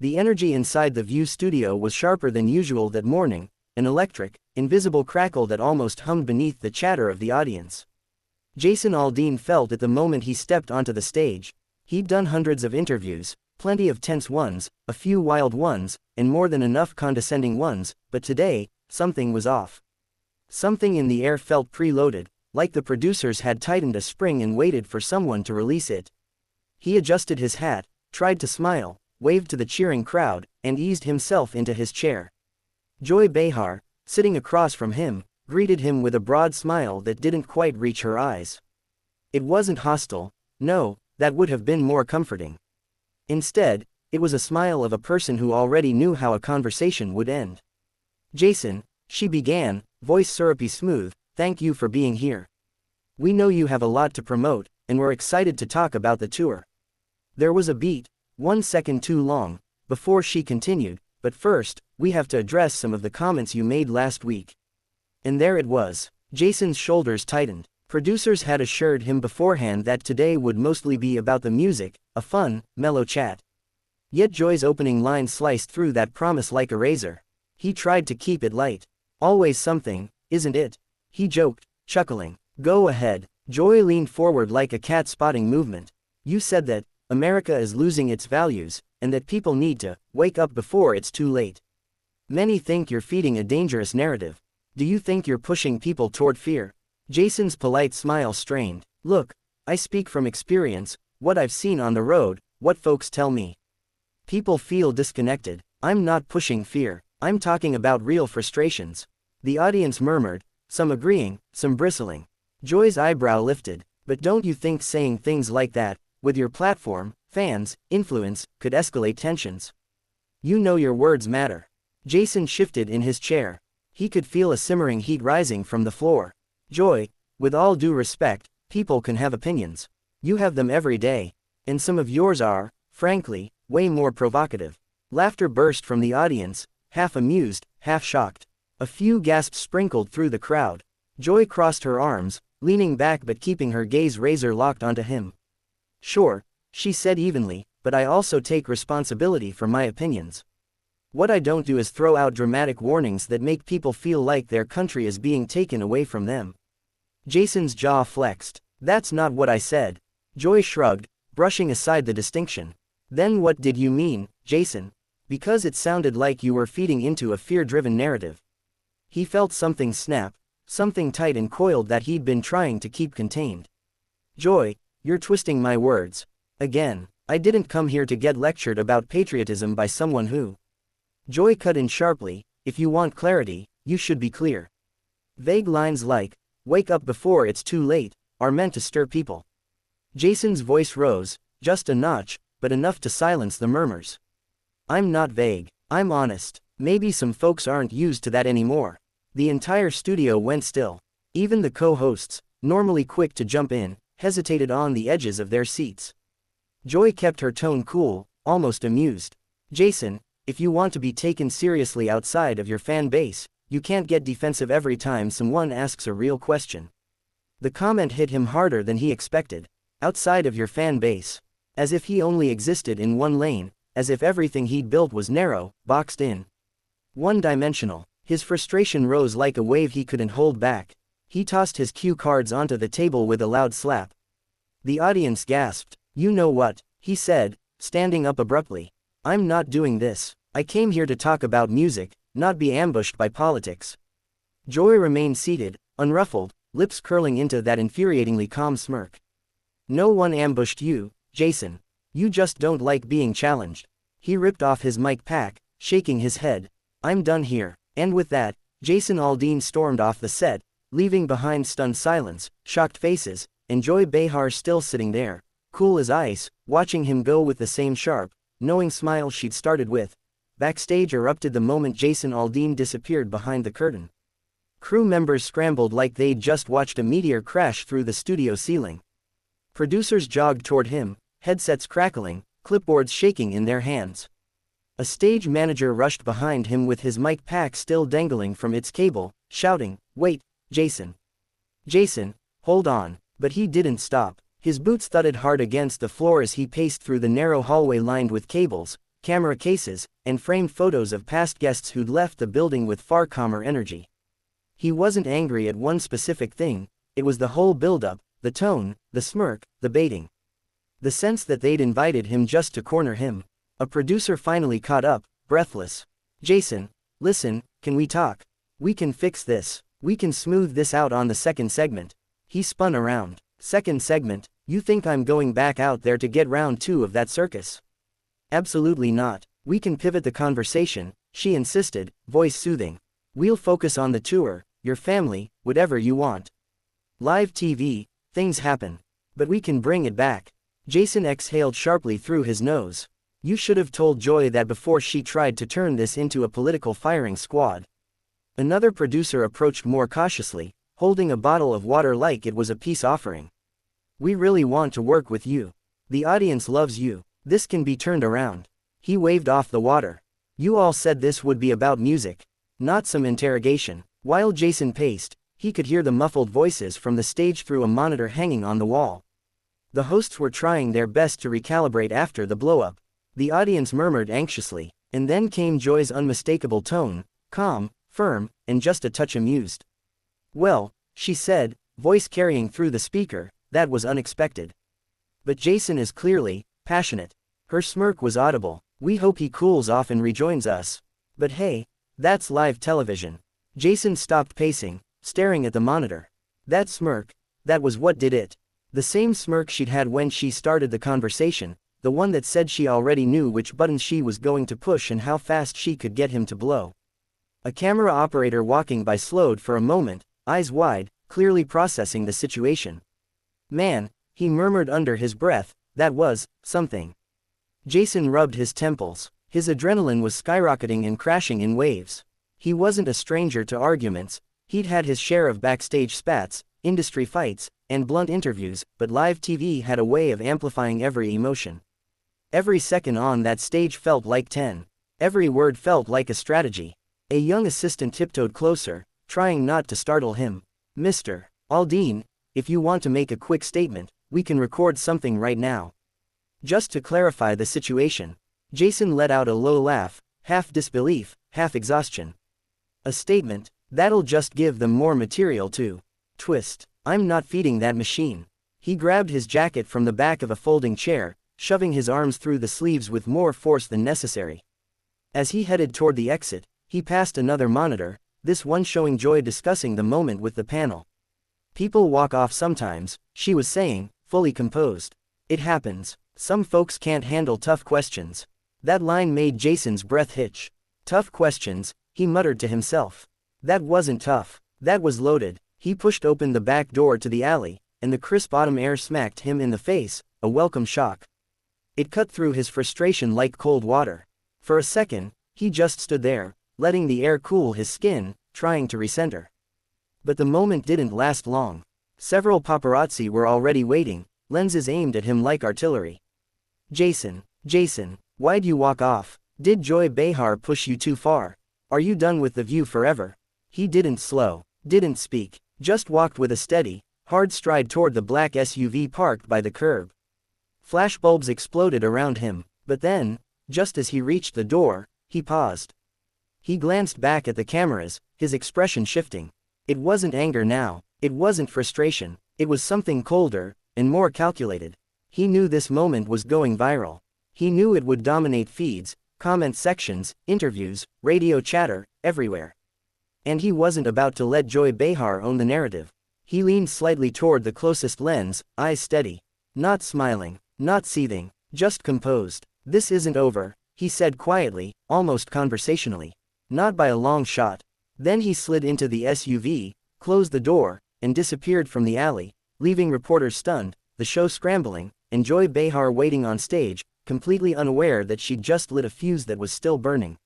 The energy inside the View studio was sharper than usual that morning, an electric, invisible crackle that almost hummed beneath the chatter of the audience. Jason Aldean felt it the moment he stepped onto the stage. He'd done hundreds of interviews, plenty of tense ones, a few wild ones, and more than enough condescending ones, but today, something was off. Something in the air felt preloaded, like the producers had tightened a spring and waited for someone to release it. He adjusted his hat, tried to smile, waved to the cheering crowd, and eased himself into his chair. Joy Behar, sitting across from him, greeted him with a broad smile that didn't quite reach her eyes. It wasn't hostile, no, that would have been more comforting. Instead, it was a smile of a person who already knew how a conversation would end. "Jason," she began, voice syrupy smooth, "thank you for being here. We know you have a lot to promote, and we're excited to talk about the tour." There was a beat, 1 second too long, before she continued, "But first, we have to address some of the comments you made last week." And there it was. Jason's shoulders tightened. Producers had assured him beforehand that today would mostly be about the music, a fun, mellow chat. Yet Joy's opening line sliced through that promise like a razor. He tried to keep it light. "Always something, isn't it?" he joked, chuckling. "Go ahead." Joy leaned forward like a cat spotting movement. "You said that America is losing its values, and that people need to wake up before it's too late. Many think you're feeding a dangerous narrative. Do you think you're pushing people toward fear?" Jason's polite smile strained. "Look, I speak from experience, what I've seen on the road, what folks tell me. People feel disconnected. I'm not pushing fear, I'm talking about real frustrations." The audience murmured, some agreeing, some bristling. Joy's eyebrow lifted. "But don't you think saying things like that, with your platform, fans, influence, could escalate tensions? You know your words matter." Jason shifted in his chair. He could feel a simmering heat rising from the floor. "Joy, with all due respect, people can have opinions. You have them every day. And some of yours are, frankly, way more provocative." Laughter burst from the audience, half amused, half shocked. A few gasps sprinkled through the crowd. Joy crossed her arms, leaning back but keeping her gaze razor-locked onto him. "Sure," she said evenly, "but I also take responsibility for my opinions. What I don't do is throw out dramatic warnings that make people feel like their country is being taken away from them." Jason's jaw flexed. "That's not what I said." Joy shrugged, brushing aside the distinction. "Then what did you mean, Jason? Because it sounded like you were feeding into a fear-driven narrative." He felt something snap, something tight and coiled that he'd been trying to keep contained. "Joy, you're twisting my words. Again, I didn't come here to get lectured about patriotism by someone who—" Joy cut in sharply, "If you want clarity, you should be clear. Vague lines like, 'Wake up before it's too late,' are meant to stir people." Jason's voice rose, just a notch, but enough to silence the murmurs. "I'm not vague, I'm honest." Maybe some folks aren't used to that anymore. The entire studio went still. Even the co-hosts, normally quick to jump in, hesitated on the edges of their seats. Joy kept her tone cool, almost amused. "Jason, if you want to be taken seriously outside of your fan base, you can't get defensive every time someone asks a real question." The comment hit him harder than he expected. Outside of your fan base. As if he only existed in one lane, as if everything he'd built was narrow, boxed in, one-dimensional. His frustration rose like a wave he couldn't hold back. He tossed his cue cards onto the table with a loud slap. The audience gasped. "You know what," he said, standing up abruptly. "I'm not doing this. I came here to talk about music, not be ambushed by politics." Joy remained seated, unruffled, lips curling into that infuriatingly calm smirk. "No one ambushed you, Jason. You just don't like being challenged." He ripped off his mic pack, shaking his head. "I'm done here." And with that, Jason Aldean stormed off the set, leaving behind stunned silence, shocked faces, and Joy Behar still sitting there, cool as ice, watching him go with the same sharp, knowing smile she'd started with. Backstage erupted the moment Jason Aldean disappeared behind the curtain. Crew members scrambled like they'd just watched a meteor crash through the studio ceiling. Producers jogged toward him, headsets crackling, clipboards shaking in their hands. A stage manager rushed behind him with his mic pack still dangling from its cable, shouting, "Wait, Jason. Jason, hold on." But he didn't stop. His boots thudded hard against the floor as he paced through the narrow hallway lined with cables, camera cases, and framed photos of past guests who'd left the building with far calmer energy. He wasn't angry at one specific thing, it was the whole build-up, the tone, the smirk, the baiting. The sense that they'd invited him just to corner him. A producer finally caught up, breathless. "Jason, listen, can we talk? We can fix this. We can smooth this out on the second segment." He spun around. "Second segment? You think I'm going back out there to get round 2 of that circus?" "Absolutely not. We can pivot the conversation," she insisted, voice soothing. "We'll focus on the tour, your family, whatever you want. Live TV, things happen. But we can bring it back." Jason exhaled sharply through his nose. "You should have told Joy that before she tried to turn this into a political firing squad." Another producer approached more cautiously, holding a bottle of water like it was a peace offering. "We really want to work with you. The audience loves you. This can be turned around." He waved off the water. "You all said this would be about music, not some interrogation." While Jason paced, he could hear the muffled voices from the stage through a monitor hanging on the wall. The hosts were trying their best to recalibrate after the blow-up. The audience murmured anxiously, and then came Joy's unmistakable tone, calm, firm, and just a touch amused. "Well," she said, voice carrying through the speaker, "that was unexpected. But Jason is clearly passionate." Her smirk was audible. "We hope he cools off and rejoins us. But hey, that's live television." Jason stopped pacing, staring at the monitor. That smirk, that was what did it. The same smirk she'd had when she started the conversation, the one that said she already knew which buttons she was going to push and how fast she could get him to blow. A camera operator walking by slowed for a moment, eyes wide, clearly processing the situation. "Man," he murmured under his breath, "that was something." Jason rubbed his temples. His adrenaline was skyrocketing and crashing in waves. He wasn't a stranger to arguments. He'd had his share of backstage spats, industry fights, and blunt interviews, but live TV had a way of amplifying every emotion. Every second on that stage felt like 10. Every word felt like a strategy. A young assistant tiptoed closer, trying not to startle him. "Mr. Aldean, if you want to make a quick statement, we can record something right now." Just to clarify the situation, Jason let out a low laugh, half disbelief, half exhaustion. "A statement? That'll just give them more material to twist. I'm not feeding that machine." He grabbed his jacket from the back of a folding chair, shoving his arms through the sleeves with more force than necessary. As he headed toward the exit, he passed another monitor, this one showing Joy discussing the moment with the panel. "People walk off sometimes," she was saying, fully composed. "It happens. Some folks can't handle tough questions." That line made Jason's breath hitch. "Tough questions," he muttered to himself. That wasn't tough. That was loaded. He pushed open the back door to the alley, and the crisp autumn air smacked him in the face, a welcome shock. It cut through his frustration like cold water. For a second, he just stood there, letting the air cool his skin, trying to recenter. But the moment didn't last long. Several paparazzi were already waiting, lenses aimed at him like artillery. Jason, why'd you walk off? Did Joy Behar push you too far? Are you done with the view forever?" He didn't slow, didn't speak, just walked with a steady, hard stride toward the black SUV parked by the curb. Flashbulbs exploded around him, but then, just as he reached the door, he paused. He glanced back at the cameras, his expression shifting. It wasn't anger now, it wasn't frustration, it was something colder, and more calculated. He knew this moment was going viral. He knew it would dominate feeds, comment sections, interviews, radio chatter, everywhere. And he wasn't about to let Joy Behar own the narrative. He leaned slightly toward the closest lens, eyes steady. Not smiling, not seething, just composed. "This isn't over," he said quietly, almost conversationally. "Not by a long shot." Then he slid into the SUV, closed the door, and disappeared from the alley, leaving reporters stunned, the show scrambling, and Joy Behar waiting on stage, completely unaware that she'd just lit a fuse that was still burning.